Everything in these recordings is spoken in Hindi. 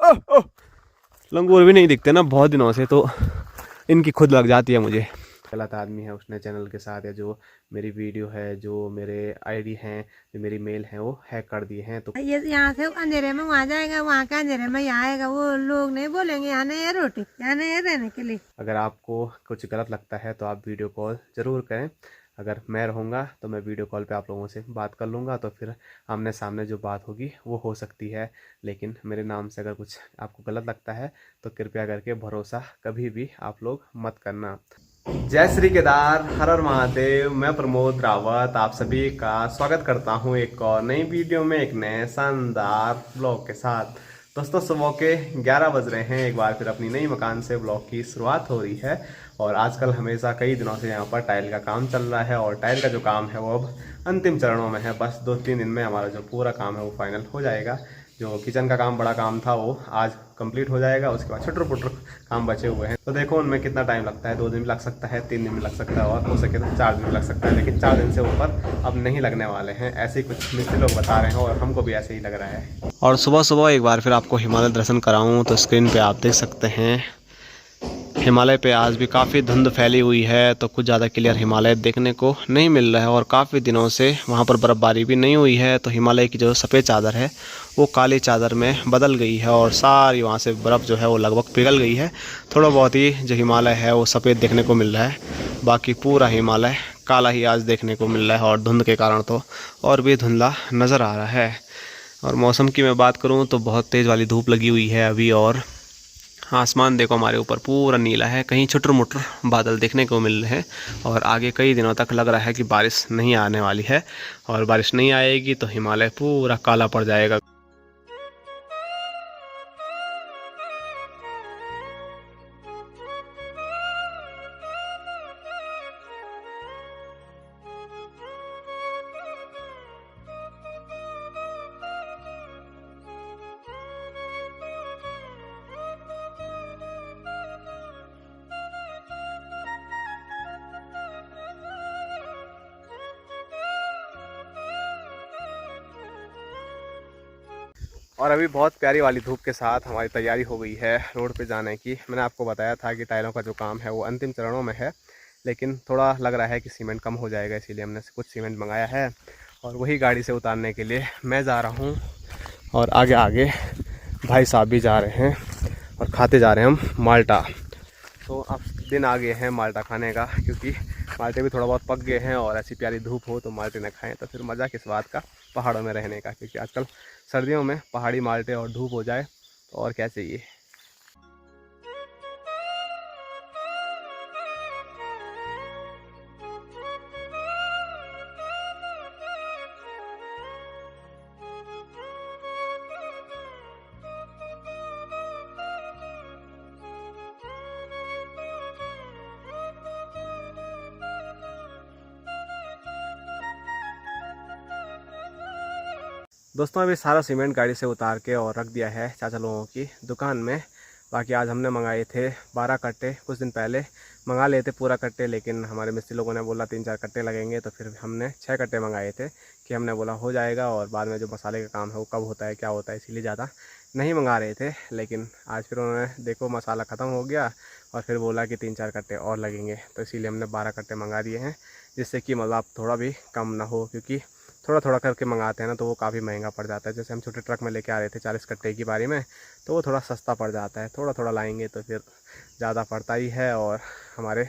लंगूर भी नहीं दिखते ना बहुत दिनों से, तो इनकी खुद लग जाती है मुझे। गलत आदमी है उसने चैनल के साथ, या जो मेरी वीडियो है, जो मेरे आईडी हैं, जो मेरी मेल है, वो हैक कर दिए हैं। तो ये यहाँ से अंधेरे में वहाँ जाएगा, वहाँ के अंधेरे में यहाँ आएगा, वो लोग नहीं बोलेंगे यहाँ नहीं है रोटी, यहाँ नहीं है रहने के लिए। अगर आपको कुछ गलत लगता है तो आप वीडियो कॉल ज़रूर करें। अगर मैं रहूँगा तो मैं वीडियो कॉल पे आप लोगों से बात कर लूँगा, तो फिर आमने सामने जो बात होगी वो हो सकती है। लेकिन मेरे नाम से अगर कुछ आपको गलत लगता है तो कृपया करके भरोसा कभी भी आप लोग मत करना। जय श्री केदार, हर हर महादेव। मैं प्रमोद रावत आप सभी का स्वागत करता हूँ एक और नई वीडियो में, एक नए शानदार ब्लॉग के साथ। दोस्तों सुबह के 11 बज रहे हैं, एक बार फिर अपनी नई मकान से ब्लॉग की शुरुआत हो रही है। और आजकल हमेशा कई दिनों से यहाँ पर टाइल का काम चल रहा है, और टाइल का जो काम है वो अब अंतिम चरणों में है। बस 2-3 दिन में हमारा जो पूरा काम है वो फाइनल हो जाएगा। जो किचन का काम, बड़ा काम था, वो आज कंप्लीट हो जाएगा। उसके बाद छुटर पुटर काम बचे हुए हैं, तो देखो उनमें कितना टाइम लगता है। 2 दिन भी लग सकता है, 3 दिन भी लग सकता है, और हो सके तो 4 दिन भी लग सकता है। लेकिन 4 दिन से ऊपर अब नहीं लगने वाले हैं, ऐसे ही कुछ मिस्त्री लोग बता रहे हैं, और हमको भी ऐसे ही लग रहा है। और सुबह सुबह एक बार फिर आपको हिमालय दर्शन कराऊं तो स्क्रीन पे आप देख सकते हैं हिमालय पे आज भी काफ़ी धुंध फैली हुई है, तो कुछ ज़्यादा क्लियर हिमालय देखने को नहीं मिल रहा है। और काफ़ी दिनों से वहाँ पर बर्फ़बारी भी नहीं हुई है, तो हिमालय की जो सफ़ेद चादर है वो काली चादर में बदल गई है, और सारी वहाँ से बर्फ़ जो है वो लगभग पिघल गई है। थोड़ा बहुत ही जो हिमालय है वो सफ़ेद देखने को मिल रहा है, बाकी पूरा हिमालय काला ही आज देखने को मिल रहा है। और धुंध के कारण तो और भी धुंधला नज़र आ रहा है। और मौसम की मैं बात करूँ तो बहुत तेज़ वाली धूप लगी हुई है अभी, और आसमान देखो हमारे ऊपर पूरा नीला है, कहीं छुटर मुटर बादल देखने को मिल रहे हैं। और आगे कई दिनों तक लग रहा है कि बारिश नहीं आने वाली है, और बारिश नहीं आएगी तो हिमालय पूरा काला पड़ जाएगा। और अभी बहुत प्यारी वाली धूप के साथ हमारी तैयारी हो गई है रोड पे जाने की। मैंने आपको बताया था कि टाइलों का जो काम है वो अंतिम चरणों में है, लेकिन थोड़ा लग रहा है कि सीमेंट कम हो जाएगा, इसीलिए हमने कुछ सीमेंट मंगाया है, और वही गाड़ी से उतारने के लिए मैं जा रहा हूँ। और आगे आगे भाई साहब भी जा रहे हैं, और खाते जा रहे हैं हम माल्टा। तो अब दिन आ गए हैं माल्टा खाने का, क्योंकि माल्टे भी थोड़ा बहुत पक गए हैं, और ऐसी प्यारी धूप हो तो माल्टे न खाएं तो फिर मज़ा किस बात का पहाड़ों में रहने का। क्योंकि आजकल सर्दियों में पहाड़ी माल्टे और धूप हो जाए तो और क्या चाहिए। दोस्तों अभी सारा सीमेंट गाड़ी से उतार के और रख दिया है चाचा लोगों की दुकान में। बाकी आज हमने मंगाए थे 12 कट्टे, कुछ दिन पहले मंगा लिए थे पूरा कट्टे, लेकिन हमारे मिस्त्री लोगों ने बोला 3-4 कट्टे लगेंगे, तो फिर हमने 6 कट्टे मंगाए थे, कि हमने बोला हो जाएगा, और बाद में जो मसाले का काम है वो कब होता है क्या होता है, इसीलिए ज़्यादा नहीं मंगा रहे थे। लेकिन आज फिर उन्होंने देखो मसाला ख़त्म हो गया, और फिर बोला कि 3-4 कट्टे और लगेंगे, तो इसीलिए हमने 12 कट्टे मंगा दिए हैं, जिससे कि मतलब थोड़ा भी कम ना हो। क्योंकि थोड़ा थोड़ा करके मंगाते हैं ना तो वो काफ़ी महंगा पड़ जाता है। जैसे हम छोटे ट्रक में लेके आ रहे थे 40 कट्टे की बारी में, तो वो थोड़ा सस्ता पड़ जाता है। थोड़ा थोड़ा लाएंगे तो फिर ज़्यादा पड़ता ही है, और हमारे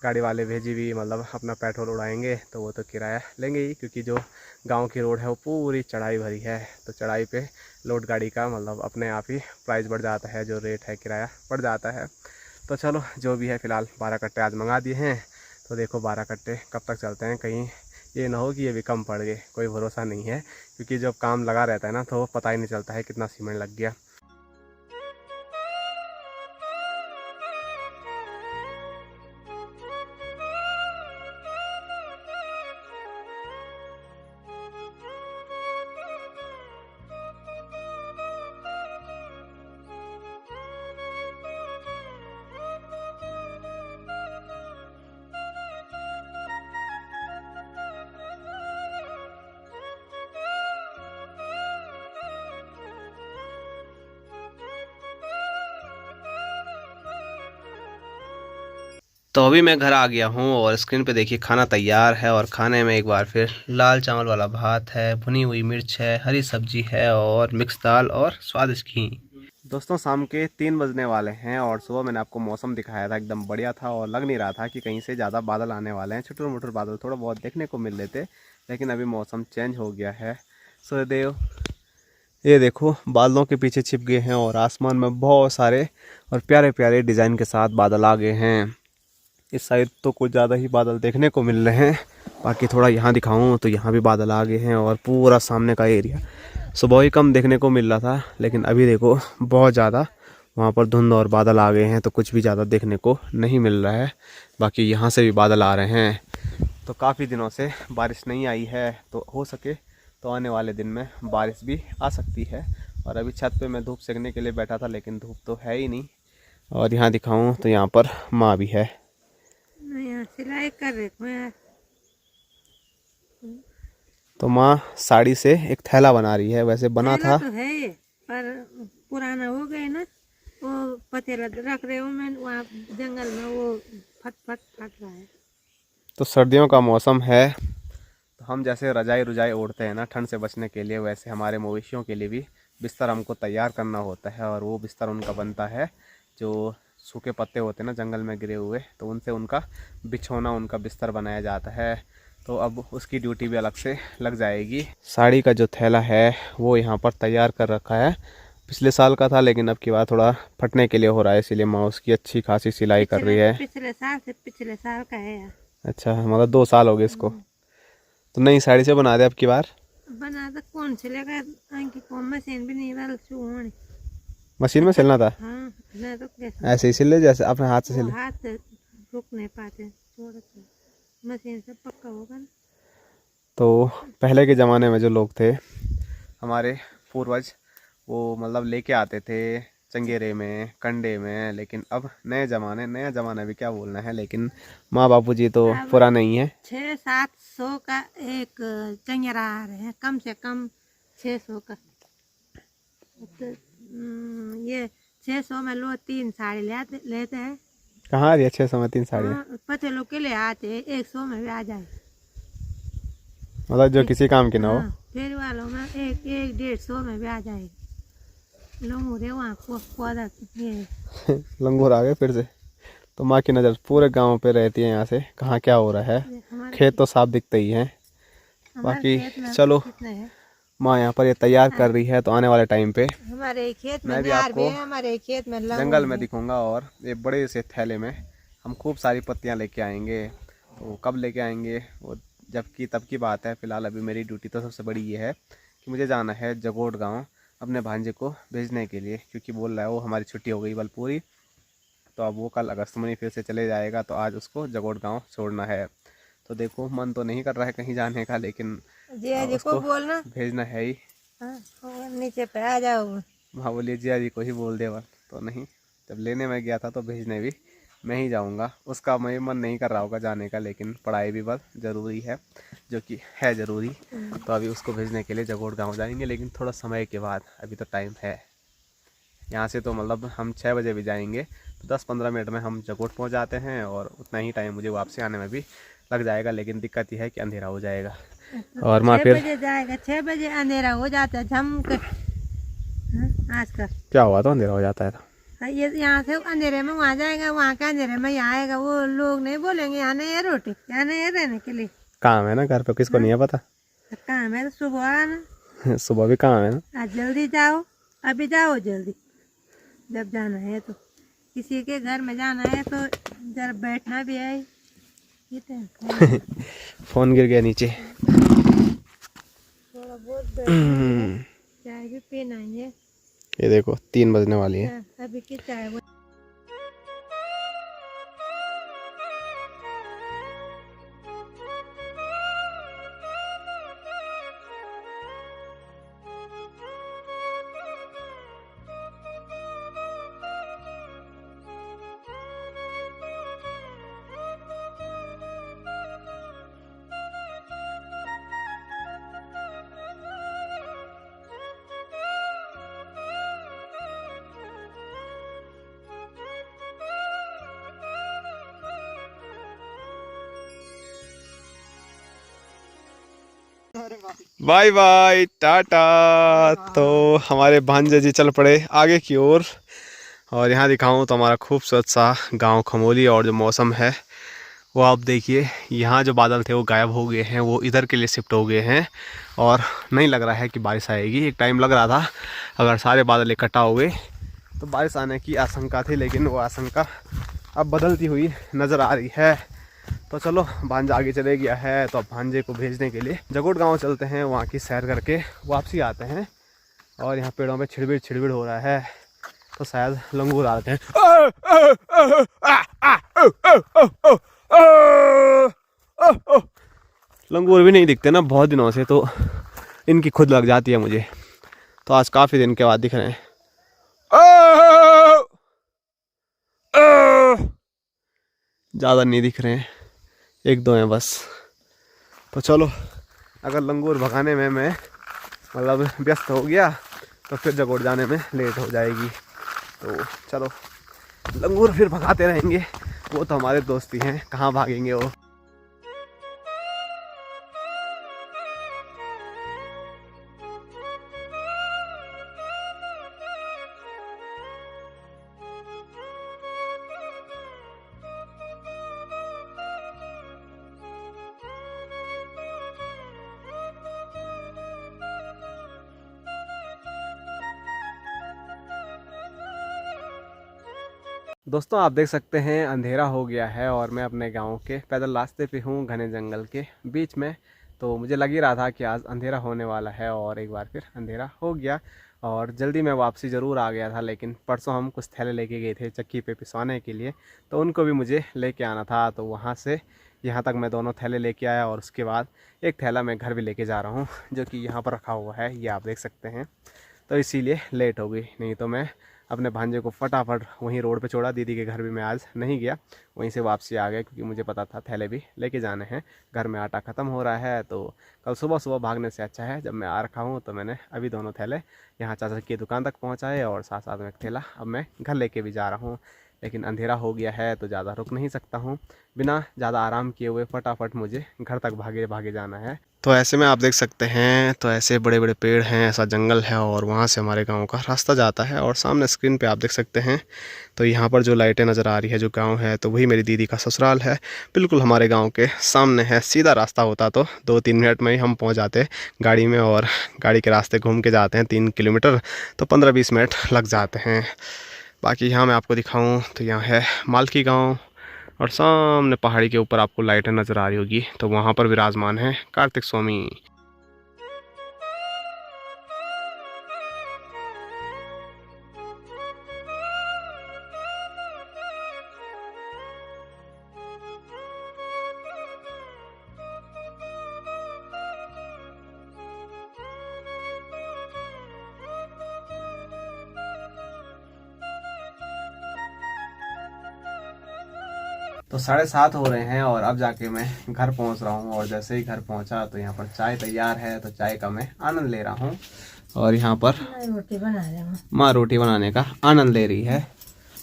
गाड़ी वाले भेजी भी मतलब अपना पेट्रोल उड़ाएंगे तो वो तो किराया लेंगे ही, क्योंकि जो गांव की रोड है वो पूरी चढ़ाई भरी है, तो चढ़ाई पे लोड गाड़ी का मतलब अपने आप ही प्राइस बढ़ जाता है, जो रेट है किराया बढ़ जाता है। तो चलो जो भी है, फ़िलहाल 12 कट्टे आज मंगा दिए हैं, तो देखो 12 कट्टे कब तक चलते हैं, कहीं ये ना हो कि ये भी कम पड़ गए, कोई भरोसा नहीं है। क्योंकि जब काम लगा रहता है ना तो पता ही नहीं चलता है कितना सीमेंट लग गया। तो अभी मैं घर आ गया हूँ और स्क्रीन पे देखिए खाना तैयार है। और खाने में एक बार फिर लाल चावल वाला भात है, भुनी हुई मिर्च है, हरी सब्जी है और मिक्स दाल और स्वादिष्ट घी। दोस्तों शाम के 3 बजने वाले हैं और सुबह मैंने आपको मौसम दिखाया था, एकदम बढ़िया था और लग नहीं रहा था कि कहीं से ज़्यादा बादल आने वाले हैं। छुटुर मुटुर बादल थोड़ा बहुत देखने को मिल रहे थे, लेकिन अभी मौसम चेंज हो गया है। सूर्यदेव ये देखो बादलों के पीछे छिप गए हैं और आसमान में बहुत सारे और प्यारे प्यारे डिज़ाइन के साथ बादल आ गए हैं। इस साइड तो कुछ ज़्यादा ही बादल देखने को मिल रहे हैं। बाकी थोड़ा यहाँ दिखाऊं तो यहाँ भी बादल आ गए हैं और पूरा सामने का एरिया सुबह ही कम देखने को मिल रहा था, लेकिन अभी देखो बहुत ज़्यादा वहाँ पर धुंध और बादल आ गए हैं तो कुछ भी ज़्यादा देखने को नहीं मिल रहा है। बाकी यहाँ से भी बादल आ रहे हैं। तो काफ़ी दिनों से बारिश नहीं आई है, तो हो सके तो आने वाले दिन में बारिश भी आ सकती है। और अभी छत पे मैं धूप सेकने के लिए बैठा था, लेकिन धूप तो है ही नहीं। और यहाँ दिखाऊं तो यहाँ पर माँ भी है। यहाँ सिलाई कर रही हूँ यार। तो माँ साड़ी से एक थैला बना रही है, वैसे बना थैला था तो है ये, पर पुराना हो गए ना, वो पतेला रख रहे हूँ मैं वहाँ जंगल में, वो फट फट फट रहा है। तो सर्दियों का मौसम है, तो हम जैसे रजाई रुजाई ओढ़ते हैं ना ठंड से बचने के लिए, वैसे हमारे मवेशियों के लिए भी बिस्तर हमको तैयार करना होता है। और वो बिस्तर उनका बनता है जो सूखे पत्ते होते हैं ना जंगल में गिरे हुए, तो उनसे उनका बिछौना, उनका बिस्तर बनाया जाता है। तो अब उसकी ड्यूटी भी अलग से लग जाएगी। साड़ी का जो थैला है वो यहाँ पर तैयार कर रखा है। पिछले साल का था, लेकिन अब की बार थोड़ा फटने के लिए हो रहा है, इसीलिए माँ उसकी अच्छी खासी सिलाई कर रही है। पिछले साल से पिछले साल का है यार। अच्छा, मतलब 2 साल हो गए इसको। तो नई साड़ी से बना दे अब की बार। बना तो कौन सिलेगा, आंकी कौन मशीन भी नहीं वाल छुआने। मशीन में सिलना था? हाँ, मैं तो कैसे ऐसे ही सिल ले जैसे अपने हाथ से वो सिले। हाथ से रुक नहीं पाते, थोड़ा सा मशीन से पक्का होगा ना। तो पहले के ज़माने में जो लोग थे हमारे पूर्वज, वो मतलब लेके आते थे चंगेरे में, कंडे में। लेकिन अब नए ज़माने, नया ज़माना भी क्या बोलना है, लेकिन माँ बापू जी तो अब पुराने ही हैं। 600-700 का एक चंगेरा आ रहे हैं, कम से कम 600 का। तो ये 600 में लो 3 साड़ी लेते हैं। कहाँ आ रही है 600 में 3 साड़ियाँ? हाँ, पतेलों के लिए आते हैं, 100 में भी आ जाए। मतलब जो किसी काम की ना हो। हाँ, फेरी वालों में 100-150 में भी आ जाए। लोग वहाँ पौधा ये लंगूर आ गए फिर से। तो माँ की नज़र पूरे गांव पे रहती है, यहाँ से कहाँ क्या हो रहा है। खेत तो साफ दिखते ही हैं। बाकी चलो, कितने हैं माँ यहाँ पर ये तैयार कर रही है, तो आने वाले टाइम पे हमारे खेत में मैं भी नार भी आपको है, हमारे खेत में जंगल में दिखूंगा। और ये बड़े से थैले में हम खूब सारी पत्तियाँ लेके आएंगे। तो कब लेके आएंगे वो जबकि तब की बात है। फ़िलहाल अभी मेरी ड्यूटी तो सबसे बड़ी ये है कि मुझे जाना है जगोट गाँव अपने भांजे को भेजने के लिए, क्योंकि बोल रहा है वो हमारी छुट्टी हो गई बल पूरी। तो अब वो कल अगस्त में फिर से चले जाएगा, तो आज उसको जगोट गाँव छोड़ना है। तो देखो मन तो नहीं कर रहा है कहीं जाने का, लेकिन जी उसको को बोलना भेजना है ही। हाँ, और नीचे पे आ जाओ। हाँ बोलिए जिया जी को ही बोल दे बस। तो नहीं, जब लेने में गया था तो भेजने भी मैं ही जाऊंगा। उसका मैं मन नहीं कर रहा होगा जाने का, लेकिन पढ़ाई भी बस ज़रूरी है, जो कि है ज़रूरी। तो अभी उसको भेजने के लिए जगोट गाँव जाएंगे, लेकिन थोड़ा समय के बाद, अभी तो टाइम है। यहाँ से तो मतलब हम 6 बजे भी जाएंगे तो 10-15 मिनट में हम जगोट पहुँच जाते हैं, और उतना ही टाइम मुझे वापसी आने में भी लग जाएगा। लेकिन दिक्कत यह है कि अंधेरा हो जाएगा। और माँ 6 फिर बजे जाएगा, 6 बजे अंधेरा हो जाता है झमक। आजकल क्या हुआ, तो अंधेरा हो जाता है तो ये यहाँ से अंधेरे में वहाँ जाएगा, वहाँ के अंधेरे में यहाँ आएगा। वो लोग नहीं बोलेंगे यहाँ नहीं है रोटी, यहाँ नहीं है रहने के लिए। काम है ना घर पे, किसको नहीं है पता। काम है तो सुबह आना। सुबह भी काम है ना। आज जल्दी जाओ, अभी जाओ जल्दी, जब जाना है तो। किसी के घर में जाना है तो जरा बैठना भी है। फोन गिर गया नीचे। थोड़ा बहुत चाय भी पीना है। ये देखो 3 बजने वाली है। अभी की चाय बाय बाय टाटा। तो हमारे भांजे जी चल पड़े आगे की ओर। और यहाँ दिखाऊं तो हमारा खूबसूरत सा गांव खमोली, और जो मौसम है वो आप देखिए। यहाँ जो बादल थे वो गायब हो गए हैं, वो इधर के लिए शिफ्ट हो गए हैं और नहीं लग रहा है कि बारिश आएगी। एक टाइम लग रहा था अगर सारे बादल इकट्ठा हो गए तो बारिश आने की आशंका थी, लेकिन वो आशंका अब बदलती हुई नज़र आ रही है। तो चलो भांजा आगे चले गया है, तो अब भांजे को भेजने के लिए जगोट गांव चलते हैं, वहाँ की सैर करके वापसी आते हैं। और यहाँ पेड़ों में छिड़बिड़ हो रहा है, तो शायद लंगूर आ रहे हैं। लंगूर भी नहीं दिखते ना बहुत दिनों से, तो इनकी खुद लग जाती है मुझे। तो आज काफ़ी दिन के बाद दिख रहे हैं। ज़्यादा नहीं दिख रहे हैं, एक दो हैं बस। तो चलो, अगर लंगूर भगाने में मैं मतलब व्यस्त हो गया तो फिर जगोट जाने में लेट हो जाएगी। तो चलो लंगूर फिर भगाते रहेंगे, वो तो हमारे दोस्त ही हैं, कहाँ भागेंगे वो। दोस्तों आप देख सकते हैं अंधेरा हो गया है और मैं अपने गांव के पैदल रास्ते पे हूँ, घने जंगल के बीच में। तो मुझे लग ही रहा था कि आज अंधेरा होने वाला है, और एक बार फिर अंधेरा हो गया। और जल्दी में वापसी ज़रूर आ गया था, लेकिन परसों हम कुछ थैले लेके गए थे चक्की पे पिसवाने के लिए, तो उनको भी मुझे लेके आना था। तो वहाँ से यहाँ तक मैं दोनों थैले लेके आया, और उसके बाद एक थैला मैं घर भी लेके जा रहा हूँ, जो कि यहाँ पर रखा हुआ है, ये आप देख सकते हैं। तो इसीलिए लेट हो गई, नहीं तो मैं अपने भांजे को फटाफट वहीं रोड पे छोड़ा। दीदी के घर भी मैं आज नहीं गया, वहीं से वापसी आ गया, क्योंकि मुझे पता था थैले भी लेके जाने हैं। घर में आटा ख़त्म हो रहा है, तो कल सुबह सुबह भागने से अच्छा है जब मैं आ रखा हूँ। तो मैंने अभी दोनों थैले यहाँ चाचा की दुकान तक पहुँचाए, और साथ साथ में एक थैला अब मैं घर लेके भी जा रहा हूँ। लेकिन अंधेरा हो गया है तो ज़्यादा रुक नहीं सकता हूँ, बिना ज़्यादा आराम किए हुए फटाफट मुझे घर तक भागे भागे जाना है। तो ऐसे में आप देख सकते हैं, तो ऐसे बड़े बड़े पेड़ हैं, ऐसा जंगल है, और वहाँ से हमारे गांव का रास्ता जाता है। और सामने स्क्रीन पे आप देख सकते हैं, तो यहाँ पर जो लाइटें नज़र आ रही है, जो गांव है, तो वही मेरी दीदी का ससुराल है, बिल्कुल हमारे गांव के सामने है। सीधा रास्ता होता तो 2-3 मिनट में ही हम पहुँच जाते गाड़ी में, और गाड़ी के रास्ते घूम के जाते हैं 3 किलोमीटर, तो 15-20 मिनट लग जाते हैं। बाकी यहाँ मैं आपको दिखाऊँ तो यहाँ है मालकी गाँव, और सामने पहाड़ी के ऊपर आपको लाइटें नज़र आ रही होगी, तो वहाँ पर विराजमान है कार्तिक स्वामी। तो 7:30 हो रहे हैं, और अब जाके मैं घर पहुंच रहा हूं। और जैसे ही घर पहुंचा तो यहाँ पर चाय तैयार है, तो चाय का मैं आनंद ले रहा हूं। और यहाँ पर रोटी बना रहे हैं, माँ रोटी बनाने का आनंद ले रही है,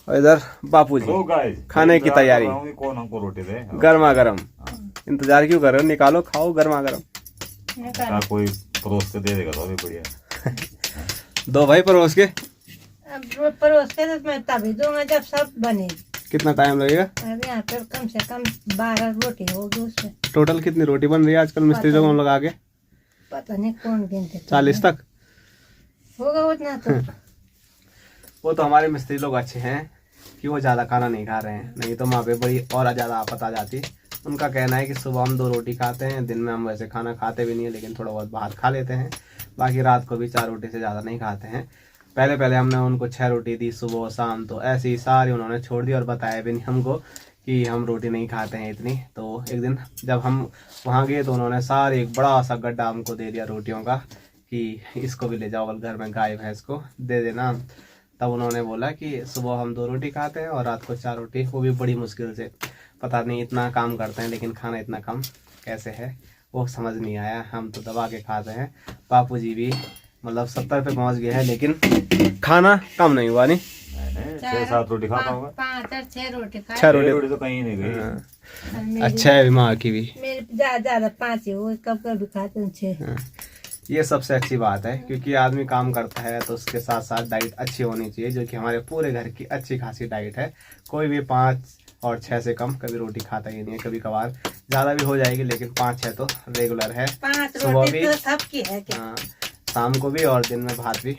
और इधर बापूजी खाने की तैयारी। कौन हमको रोटी दे? गर्मा गर्म। इंतजार क्यों कर रहे हो, निकालो खाओ गर्मा गर्म। कोई परोस के दे देगा तो अभी बढ़िया। दो भाई परोस के। अब परोस के तो मैं तभी दूंगा जब सब बने। कितना टाइम लगेगा? अब यहाँ पे कम से कम 12 रोटी होगी उसमें। टोटल कितनी रोटी बन रही है आजकल मिस्त्री लोगों लगा के? पता नहीं कौन गिनते। 40 तक होगा उतना तो। वो तो हमारे मिस्त्री लोग अच्छे हैं कि वो ज़्यादा खाना नहीं खा रहे हैं, नहीं तो वहाँ पे बड़ी और ज़्यादा आफत आ जाती। उनका कहना है कि सुबह हम 2 रोटी खाते हैं, दिन में हम वैसे खाना खाते भी नहीं है, लेकिन थोड़ा बहुत बाहर खा लेते हैं। बाकी रात को भी 4 रोटी से ज़्यादा नहीं खाते हैं। पहले हमने उनको 6 रोटी दी सुबह और शाम, तो ऐसे ही सारी उन्होंने छोड़ दी, और बताया भी नहीं हमको कि हम रोटी नहीं खाते हैं इतनी। तो एक दिन जब हम वहाँ गए तो उन्होंने सारे एक बड़ा सा गड्ढा हमको दे दिया रोटियों का, कि इसको भी ले जाओ, घर में गाय भैंस को दे देना। तब उन्होंने बोला कि सुबह हम 2 रोटी खाते हैं और रात को 4 रोटी, वो भी बड़ी मुश्किल से। पता नहीं इतना काम करते हैं लेकिन खाना इतना कम कैसे है, वो समझ नहीं आया। हम तो दबा के खाते हैं। बापूजी भी मतलब 70 पे पहुंच गए हैं, लेकिन खाना कम नहीं हुआ। नहीं 6-7 रोटी खाता होगा। 5 और 6 रोटी खाई। 6 रोटी तो कहीं नहीं गई। अच्छा है माँ की भी। मेरे ज्यादा 5 है, वो कब कभी खाते हैं 6। हाँ, ये सबसे अच्छी बात है क्योंकि आदमी काम करता है तो उसके साथ साथ डाइट अच्छी होनी चाहिए, जो कि हमारे पूरे घर की अच्छी खासी डाइट है। कोई भी 5 और 6 से कम कभी रोटी खाता ही नहीं है। कभी कभार ज़्यादा भी हो जाएगी लेकिन 5-6 तो रेगुलर है। 5 सुबह रोटी भी, तो सबकी है क्या? हाँ, शाम को भी और दिन में भात भी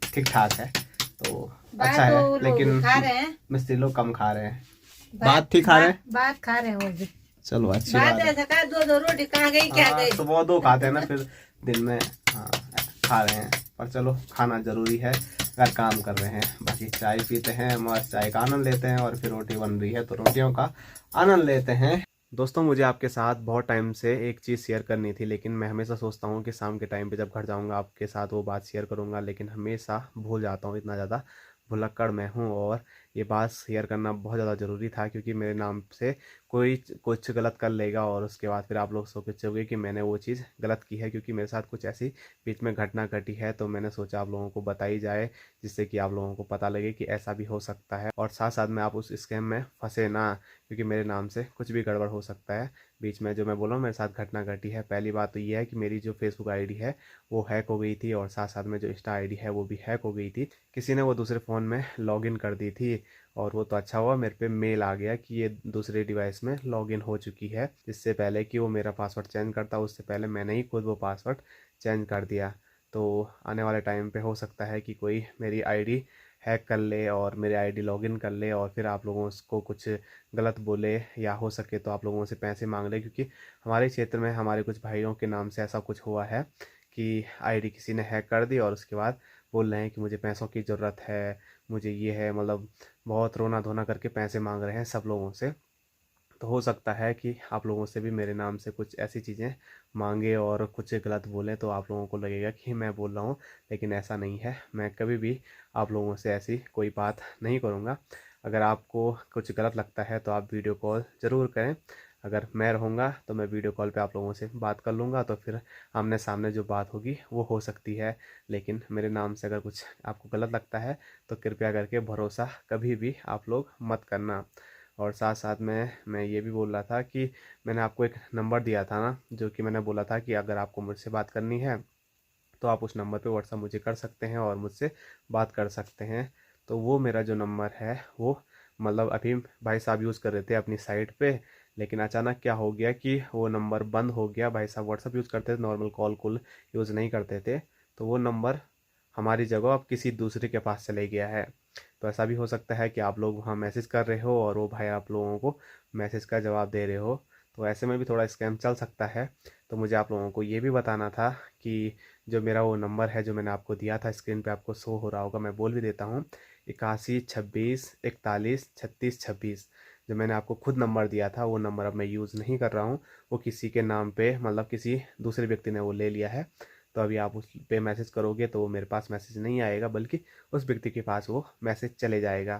ठीक ठाक है तो अच्छा तो है। लेकिन खा रहे हैं, मिस्त्री लोग कम खा रहे हैं, भात ठीक खा रहे हैं। बात खा रहे हैं वो भी। चलो अच्छी बात बात है। ऐसा कहा 2-2 रोटी कहाँ गई क्या हाँ, गई। सुबह 2 खाते हैं ना, फिर दिन में हाँ खा रहे हैं। पर चलो खाना जरूरी है अगर काम कर रहे हैं। बाकी चाय पीते हैं, मस्त चाय का आनंद लेते हैं और फिर रोटी बन रही है तो रोटियों का आनंद लेते हैं। दोस्तों, मुझे आपके साथ बहुत टाइम से एक चीज़ शेयर करनी थी, लेकिन मैं हमेशा सोचता हूँ कि शाम के टाइम पे जब घर जाऊँगा आपके साथ वो बात शेयर करूँगा, लेकिन हमेशा भूल जाता हूँ। इतना ज़्यादा भुलक्कड़ मैं हूँ और ये बात शेयर करना बहुत ज़्यादा ज़रूरी था क्योंकि मेरे नाम से कोई कुछ गलत कर लेगा और उसके बाद फिर आप लोग सोचोगे कि मैंने वो चीज़ गलत की है। क्योंकि मेरे साथ कुछ ऐसी बीच में घटना घटी है तो मैंने सोचा आप लोगों को बताई जाए, जिससे कि आप लोगों को पता लगे कि ऐसा भी हो सकता है और साथ साथ में आप उस स्कैम में फंसे ना, क्योंकि मेरे नाम से कुछ भी गड़बड़ हो सकता है। बीच में जो मैं बोला मेरे साथ घटना घटी है, पहली बात तो ये है कि मेरी जो फेसबुक आईडी है वो हैक हो गई थी और साथ साथ में जो इंस्टा आईडी है वो भी हैक हो गई थी। किसी ने वो दूसरे फ़ोन में लॉगिन कर दी थी और वो तो अच्छा हुआ मेरे पे मेल आ गया कि ये दूसरे डिवाइस में लॉगिन हो चुकी है। इससे पहले कि वो मेरा पासवर्ड चेंज करता, उससे पहले मैंने ही खुद वो पासवर्ड चेंज कर दिया। तो आने वाले टाइम पे हो सकता है कि कोई मेरी आईडी हैक कर ले और मेरी आईडी लॉगिन कर ले और फिर आप लोगों को कुछ गलत बोले या हो सके तो आप लोगों से पैसे मांग ले। क्योंकि हमारे क्षेत्र में हमारे कुछ भाइयों के नाम से ऐसा कुछ हुआ है कि आईडी किसी ने हैक कर दी और उसके बाद बोल रहे हैं कि मुझे पैसों की ज़रूरत है, मुझे ये है, मतलब बहुत रोना धोना करके पैसे मांग रहे हैं सब लोगों से। तो हो सकता है कि आप लोगों से भी मेरे नाम से कुछ ऐसी चीज़ें मांगे और कुछ गलत बोलें तो आप लोगों को लगेगा कि मैं बोल रहा हूँ, लेकिन ऐसा नहीं है। मैं कभी भी आप लोगों से ऐसी कोई बात नहीं करूँगा। अगर आपको कुछ गलत लगता है तो आप वीडियो कॉल ज़रूर करें। अगर मैं रहूँगा तो मैं वीडियो कॉल पे आप लोगों से बात कर लूँगा तो फिर आमने सामने जो बात होगी वो हो सकती है। लेकिन मेरे नाम से अगर कुछ आपको गलत लगता है तो कृपया करके भरोसा कभी भी आप लोग मत करना। और साथ साथ में मैं ये भी बोल रहा था कि मैंने आपको एक नंबर दिया था ना, जो कि मैंने बोला था कि अगर आपको मुझसे बात करनी है तो आप उस नंबर पे व्हाट्सअप मुझे कर सकते हैं और मुझसे बात कर सकते हैं। तो वो मेरा जो नंबर है वो मतलब अभी भाई साहब यूज़ कर रहे थे अपनी साइट पे, लेकिन अचानक क्या हो गया कि वो नंबर बंद हो गया। भाई साहब व्हाट्सअप यूज़ करते थे, नॉर्मल कॉल यूज़ नहीं करते थे। तो वो नंबर हमारी जगह अब किसी दूसरे के पास चले गया है। तो ऐसा भी हो सकता है कि आप लोग वहाँ मैसेज कर रहे हो और वो भाई आप लोगों को मैसेज का जवाब दे रहे हो, तो ऐसे में भी थोड़ा स्कैम चल सकता है। तो मुझे आप लोगों को ये भी बताना था कि जो मेरा वो नंबर है जो मैंने आपको दिया था, स्क्रीन पे आपको शो हो रहा होगा, मैं बोल भी देता हूँ, 81 26 41 36 26। जो मैंने आपको खुद नंबर दिया था वो नंबर अब मैं यूज़ नहीं कर रहा हूँ। वो किसी के नाम पे मतलब किसी दूसरे व्यक्ति ने वो ले लिया है। तो अभी आप उस पे मैसेज करोगे तो वो मेरे पास मैसेज नहीं आएगा, बल्कि उस व्यक्ति के पास वो मैसेज चले जाएगा।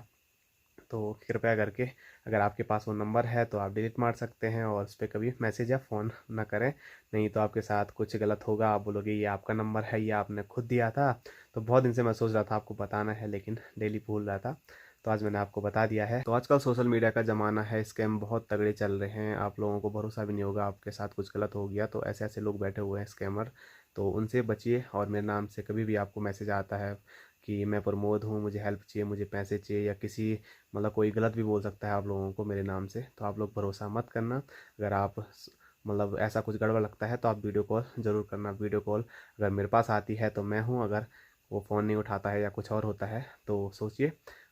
तो कृपया करके अगर आपके पास वो नंबर है तो आप डिलीट मार सकते हैं और उस पर कभी मैसेज या फ़ोन ना करें, नहीं तो आपके साथ कुछ गलत होगा। आप बोलोगे ये आपका नंबर है, ये आपने खुद दिया था। तो बहुत दिन से मैं सोच रहा था आपको बताना है लेकिन डेली भूल रहा था, तो आज मैंने आपको बता दिया है। तो आजकल सोशल मीडिया का ज़माना है, स्कैम बहुत तगड़े चल रहे हैं, आप लोगों को भरोसा भी नहीं होगा आपके साथ कुछ गलत हो गया तो ऐसे ऐसे लोग बैठे हुए हैं स्कैमर, तो उनसे बचिए। और मेरे नाम से कभी भी आपको मैसेज आता है कि मैं प्रमोद हूँ, मुझे हेल्प चाहिए, मुझे पैसे चाहिए, या किसी मतलब कोई गलत भी बोल सकता है आप लोगों को मेरे नाम से, तो आप लोग भरोसा मत करना। अगर आप मतलब ऐसा कुछ गड़बड़ लगता है तो आप वीडियो कॉल ज़रूर करना। वीडियो कॉल अगर मेरे पास आती है तो मैं हूँ, अगर वो फ़ोन नहीं उठाता है या कुछ और होता है तो सोचिए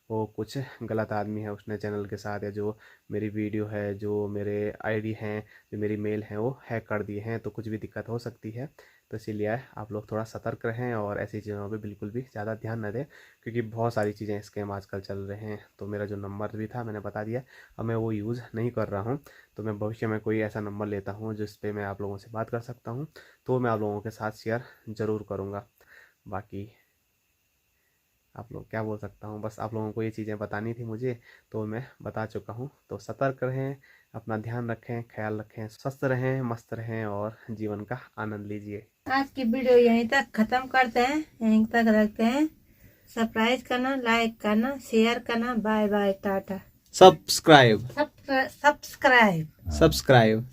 वो कुछ गलत आदमी है, उसने चैनल के साथ या जो मेरी वीडियो है, जो मेरे आईडी हैं, जो मेरी मेल हैं वो हैक कर दिए हैं, तो कुछ भी दिक्कत हो सकती है। तो इसीलिए आप लोग थोड़ा सतर्क रहें और ऐसी चीज़ों पे बिल्कुल भी ज़्यादा ध्यान न दें, क्योंकि बहुत सारी चीज़ें स्कैम आजकल चल रहे हैं। तो मेरा जो नंबर भी था मैंने बता दिया, अब मैं वो यूज़ नहीं कर रहा हूँ। तो मैं भविष्य में कोई ऐसा नंबर लेता हूँ जिस पे मैं आप लोगों से बात कर सकता हूँ तो मैं आप लोगों के साथ शेयर ज़रूर करूँगा। बाकी आप लोग क्या बोल सकता हूँ, बस आप लोगों को ये चीज़ें बतानी थी मुझे तो मैं बता चुका हूँ। तो सतर्क रहें, अपना ध्यान रखें, ख्याल रखें, स्वस्थ रहें, मस्त रहें और जीवन का आनंद लीजिए। आज की वीडियो यहीं तक खत्म करते हैं, यहीं तक रखते हैं। सब्सक्राइब करना, लाइक करना, शेयर करना। बाय बाय, टाटा। सब्सक्राइब। सब्सक्राइब सब्सक्राइब,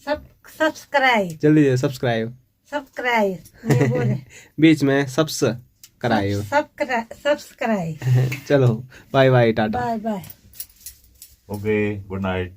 सब्सक्राइब जल्दी से सब्सक्राइब, सब्सक्राइब ये बोले बीच में सब्सक्राइब। सब्सक्राइब। चलो बाय बाय, टाटा। Bye bye. Okay, good night.